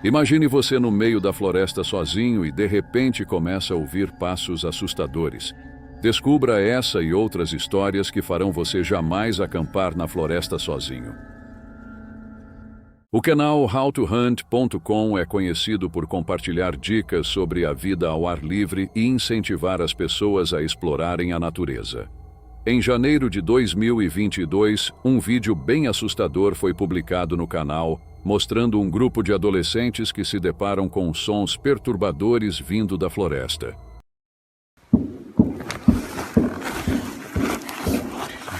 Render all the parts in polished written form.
Imagine você no meio da floresta sozinho e de repente começa a ouvir passos assustadores. Descubra essa e outras histórias que farão você jamais acampar na floresta sozinho. O canal howtohunt.com é conhecido por compartilhar dicas sobre a vida ao ar livre e incentivar as pessoas a explorarem a natureza. Em janeiro de 2022, um vídeo bem assustador foi publicado no canal, mostrando um grupo de adolescentes que se deparam com sons perturbadores vindo da floresta.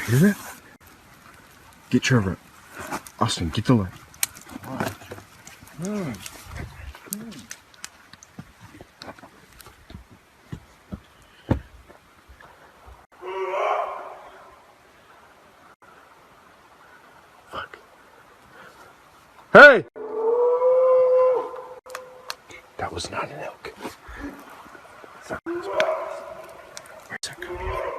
Hear that? Get Trevor. Austin, get the light. Fuck. Hey! That was not an elk. Where's that coming from?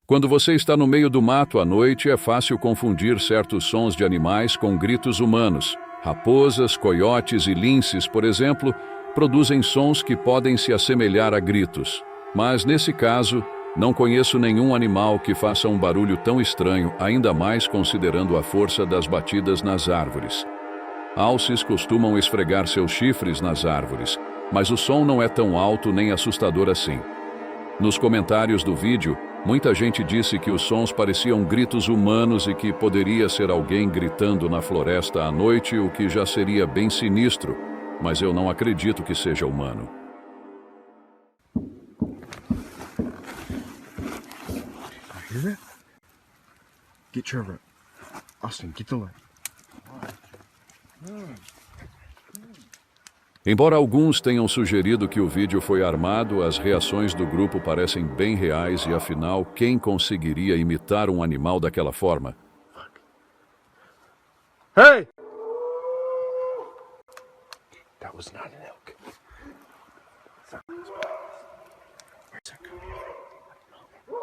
Quando você está no meio do mato à noite, é fácil confundir certos sons de animais com gritos humanos. Raposas, coiotes e linces, por exemplo, produzem sons que podem se assemelhar a gritos. Mas, nesse caso, não conheço nenhum animal que faça um barulho tão estranho, ainda mais considerando a força das batidas nas árvores. Alces costumam esfregar seus chifres nas árvores, mas o som não é tão alto nem assustador assim. Nos comentários do vídeo, muita gente disse que os sons pareciam gritos humanos e que poderia ser alguém gritando na floresta à noite, o que já seria bem sinistro, mas eu não acredito que seja humano. Hear that? Get Trevor. Austin, get the light. Embora alguns tenham sugerido que o vídeo foi armado, as reações do grupo parecem bem reais e, afinal, quem conseguiria imitar um animal daquela forma? Hey! That was not an elk. Where's that coming from?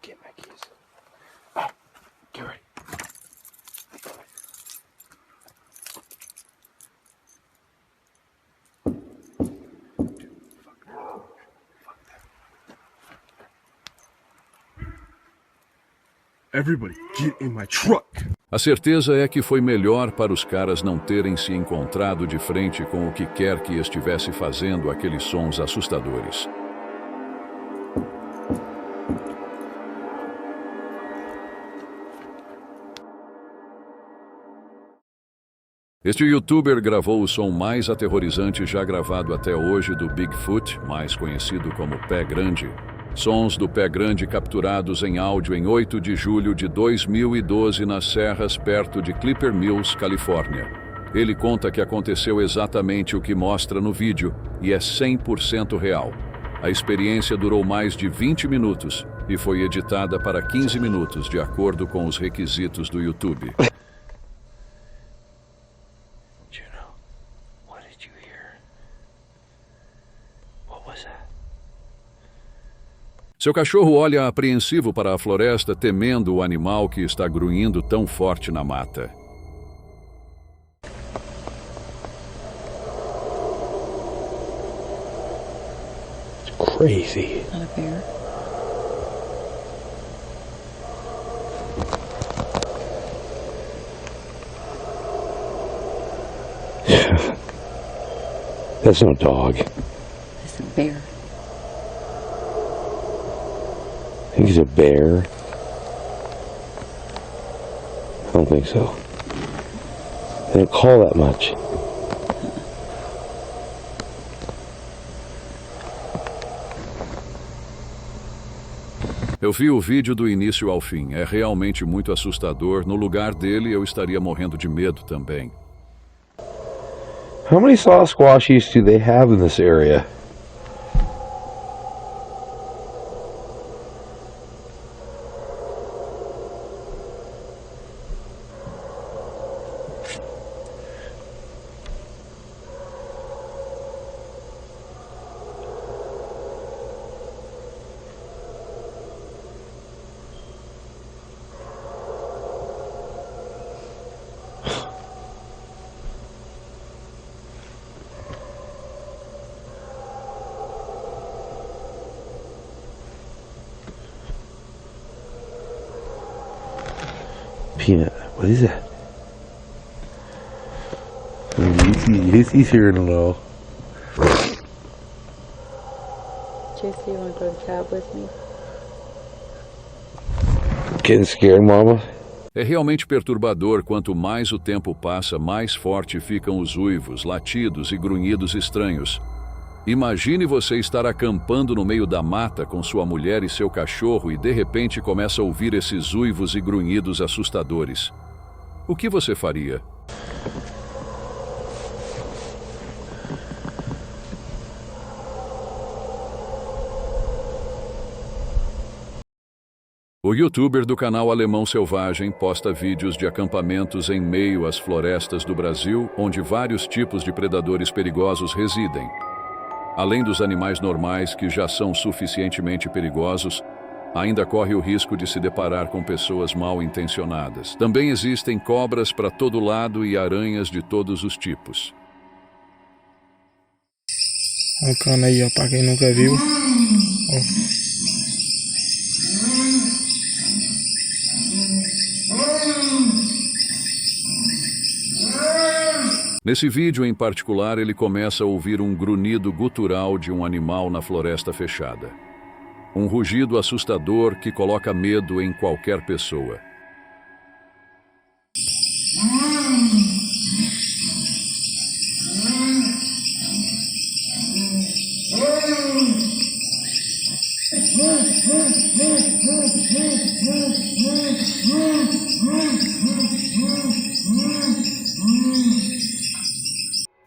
Get my keys. Oh, get ready. Everybody, get in my truck! A certeza é que foi melhor para os caras não terem se encontrado de frente com o que quer que estivesse fazendo aqueles sons assustadores. Este youtuber gravou o som mais aterrorizante já gravado até hoje do Bigfoot, mais conhecido como Pé Grande. Sons do Pé Grande capturados em áudio em 8 de julho de 2012 nas serras perto de Clipper Mills, Califórnia. Ele conta que aconteceu exatamente o que mostra no vídeo e é 100% real. A experiência durou mais de 20 minutos e foi editada para 15 minutos de acordo com os requisitos do YouTube. Juno, what did you hear? What was that? Seu cachorro olha apreensivo para a floresta, temendo o animal que está grunhindo tão forte na mata. It's crazy. Not a bear. That's no dog. It's a bear. I think he's a bear. I don't think so. They don't call that much. Eu vi o vídeo do início ao fim. É realmente muito assustador. No lugar dele, eu estaria morrendo de medo também. How many Sasquatches do they have in this area? Peanut. What is that? He's hearing a little. JC, you want to go to cab with me? Getting scared, Mama? É realmente perturbador quanto mais o tempo passa, mais forte ficam os uivos, latidos e grunhidos estranhos. Imagine você estar acampando no meio da mata com sua mulher e seu cachorro e de repente começa a ouvir esses uivos e grunhidos assustadores. O que você faria? O youtuber do canal Alemão Selvagem posta vídeos de acampamentos em meio às florestas do Brasil, onde vários tipos de predadores perigosos residem. Além dos animais normais, que já são suficientemente perigosos, ainda corre o risco de se deparar com pessoas mal intencionadas. Também existem cobras para todo lado e aranhas de todos os tipos. Olha o cano aí, ó, pra quem nunca viu. Ó. Nesse vídeo em particular, ele começa a ouvir um grunhido gutural de um animal na floresta fechada. Um rugido assustador que coloca medo em qualquer pessoa.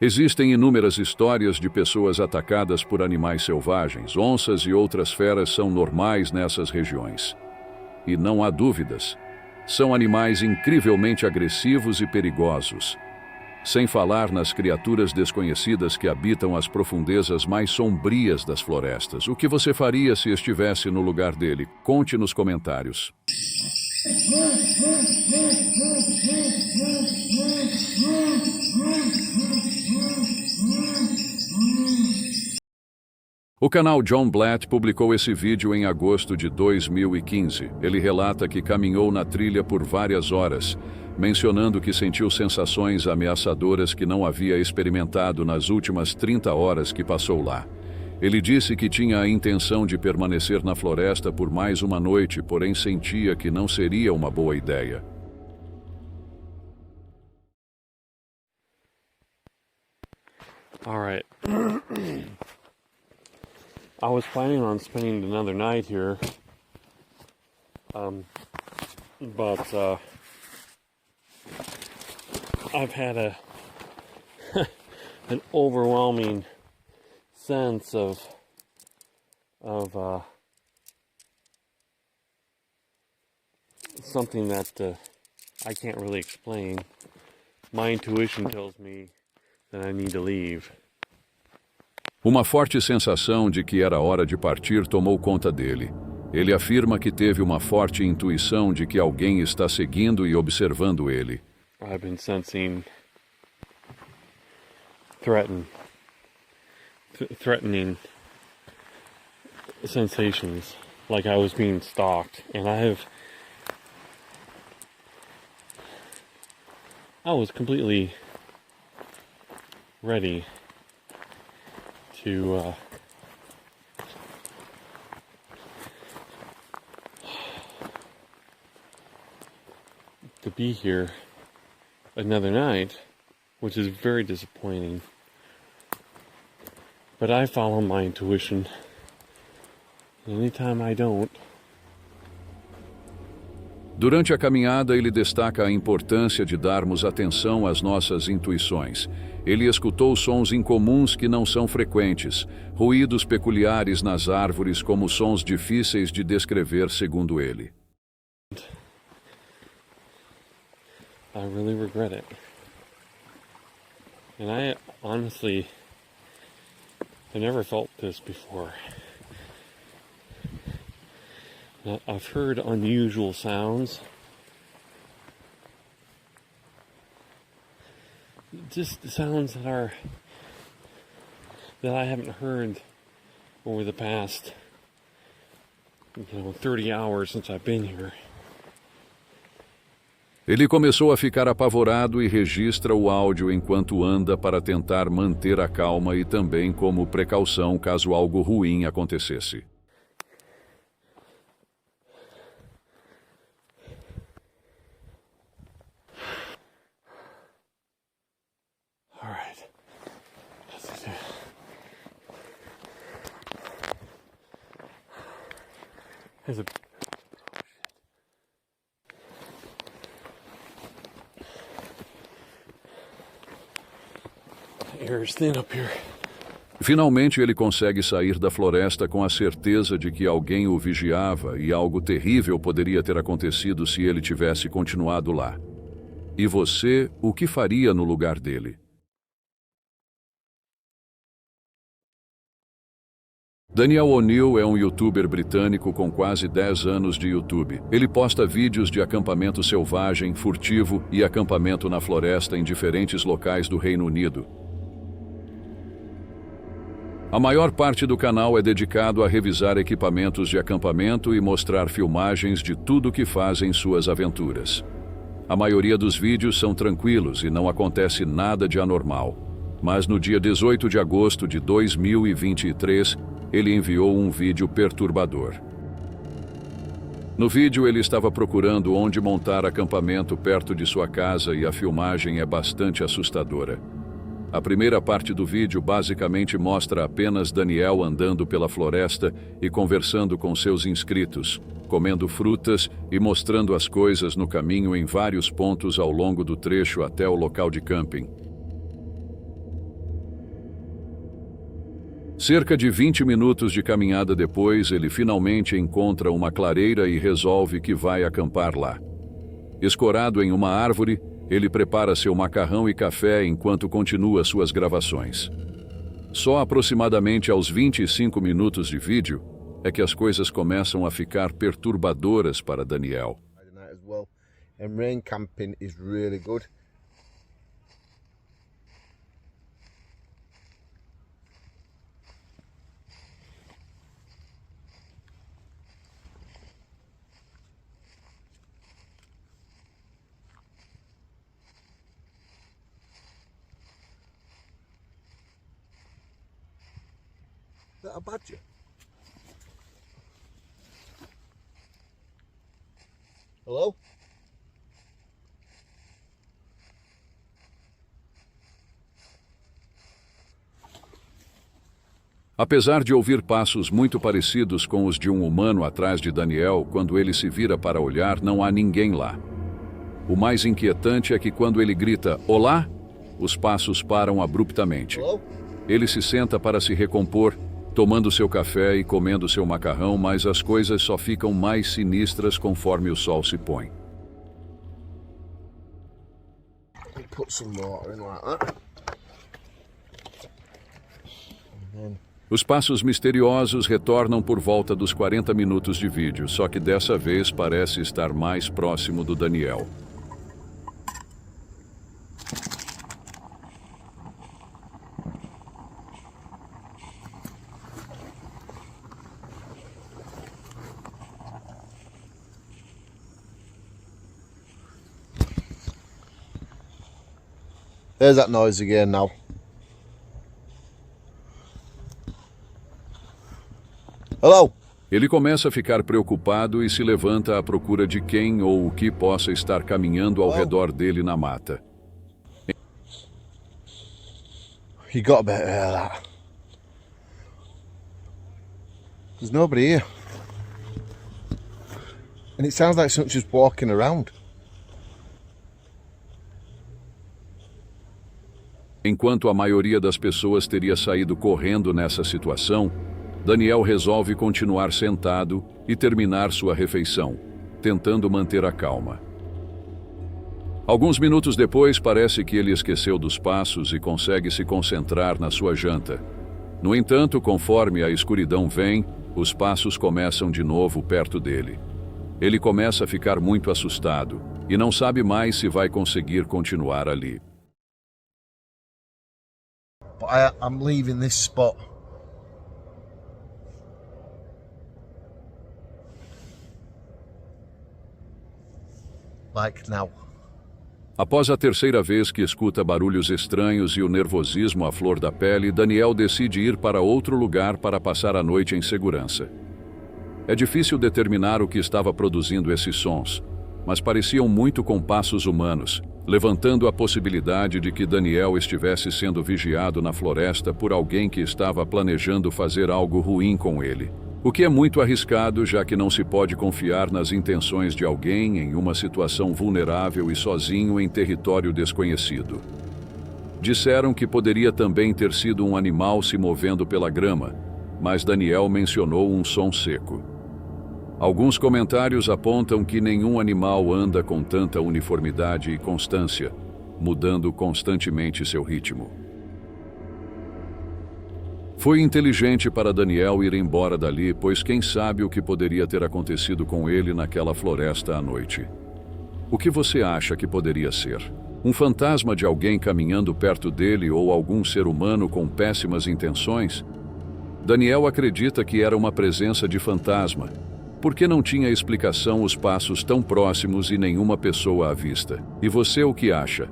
Existem inúmeras histórias de pessoas atacadas por animais selvagens. Onças e outras feras são normais nessas regiões. E não há dúvidas, são animais incrivelmente agressivos e perigosos. Sem falar nas criaturas desconhecidas que habitam as profundezas mais sombrias das florestas. O que você faria se estivesse no lugar dele? Conte nos comentários. O canal John Blatt publicou esse vídeo em agosto de 2015. Ele relata que caminhou na trilha por várias horas, mencionando que sentiu sensações ameaçadoras que não havia experimentado nas últimas 30 horas que passou lá. Ele disse que tinha a intenção de permanecer na floresta por mais uma noite, porém sentia que não seria uma boa ideia. All right. I was planning on spending another night here, but I've had an overwhelming sense of something that I can't really explain. My intuition tells me that I need to leave. Uma forte sensação de que era hora de partir tomou conta dele. Ele afirma que teve uma forte intuição de que alguém está seguindo e observando ele. I've been sensing threatening sensations, like I was being stalked, and I was completely ready to be here another night, which is very disappointing. But I follow my intuition. Anytime I don't. Durante a caminhada, ele destaca a importância de darmos atenção às nossas intuições. Ele escutou sons incomuns que não são frequentes, ruídos peculiares nas árvores como sons difíceis de descrever, segundo ele. I really regret it. And I honestly, I never felt this before. I've heard unusual sounds. Just sounds that I haven't heard over the past, 30 hours since I've been here. Ele começou a ficar apavorado e registra o áudio enquanto anda para tentar manter a calma e também como precaução caso algo ruim acontecesse. All right. There's a... The air is thin up here. Finalmente ele consegue sair da floresta com a certeza de que alguém o vigiava e algo terrível poderia ter acontecido se ele tivesse continuado lá. E você, o que faria no lugar dele? Daniel O'Neill é um youtuber britânico com quase 10 anos de YouTube. Ele posta vídeos de acampamento selvagem, furtivo e acampamento na floresta em diferentes locais do Reino Unido. A maior parte do canal é dedicado a revisar equipamentos de acampamento e mostrar filmagens de tudo o que faz em suas aventuras. A maioria dos vídeos são tranquilos e não acontece nada de anormal. Mas no dia 18 de agosto de 2023, ele enviou um vídeo perturbador. No vídeo, ele estava procurando onde montar acampamento perto de sua casa e a filmagem é bastante assustadora. A primeira parte do vídeo basicamente mostra apenas Daniel andando pela floresta e conversando com seus inscritos, comendo frutas e mostrando as coisas no caminho em vários pontos ao longo do trecho até o local de camping. Cerca de 20 minutos de caminhada depois, ele finalmente encontra uma clareira e resolve que vai acampar lá. Escorado em uma árvore, ele prepara seu macarrão e café enquanto continua suas gravações. Só aproximadamente aos 25 minutos de vídeo é que as coisas começam a ficar perturbadoras para Daniel. And rain camping is really good. Is that a badger? Hello? Apesar de ouvir passos muito parecidos com os de um humano atrás de Daniel, quando ele se vira para olhar, não há ninguém lá. O mais inquietante é que quando ele grita "Olá!", os passos param abruptamente. Ele se senta para se recompor, tomando seu café e comendo seu macarrão, mas as coisas só ficam mais sinistras conforme o sol se põe. Put some water in like that. And then... Os passos misteriosos retornam por volta dos 40 minutos de vídeo, só que dessa vez parece estar mais próximo do Daniel. There's that noise again now. Hello? Ele começa a ficar preocupado e se levanta à procura de quem ou o que possa estar caminhando ao redor dele na mata. You got to hear that. There's nobody here. And it sounds like someone's just walking around. Enquanto a maioria das pessoas teria saído correndo nessa situação, Daniel resolve continuar sentado e terminar sua refeição, tentando manter a calma. Alguns minutos depois, parece que ele esqueceu dos passos e consegue se concentrar na sua janta. No entanto, conforme a escuridão vem, os passos começam de novo perto dele. Ele começa a ficar muito assustado e não sabe mais se vai conseguir continuar ali. But I'm leaving this spot. Like now. Após a terceira vez que escuta barulhos estranhos e o nervosismo à flor da pele, Daniel decide ir para outro lugar para passar a noite em segurança. É difícil determinar o que estava produzindo esses sons, mas pareciam muito com passos humanos, levantando a possibilidade de que Daniel estivesse sendo vigiado na floresta por alguém que estava planejando fazer algo ruim com ele. O que é muito arriscado, já que não se pode confiar nas intenções de alguém em uma situação vulnerável e sozinho em território desconhecido. Disseram que poderia também ter sido um animal se movendo pela grama, mas Daniel mencionou um som seco. Alguns comentários apontam que nenhum animal anda com tanta uniformidade e constância, mudando constantemente seu ritmo. Foi inteligente para Daniel ir embora dali, pois quem sabe o que poderia ter acontecido com ele naquela floresta à noite. O que você acha que poderia ser? Um fantasma de alguém caminhando perto dele ou algum ser humano com péssimas intenções? Daniel acredita que era uma presença de fantasma, porque não tinha explicação os passos tão próximos e nenhuma pessoa à vista. E você o que acha?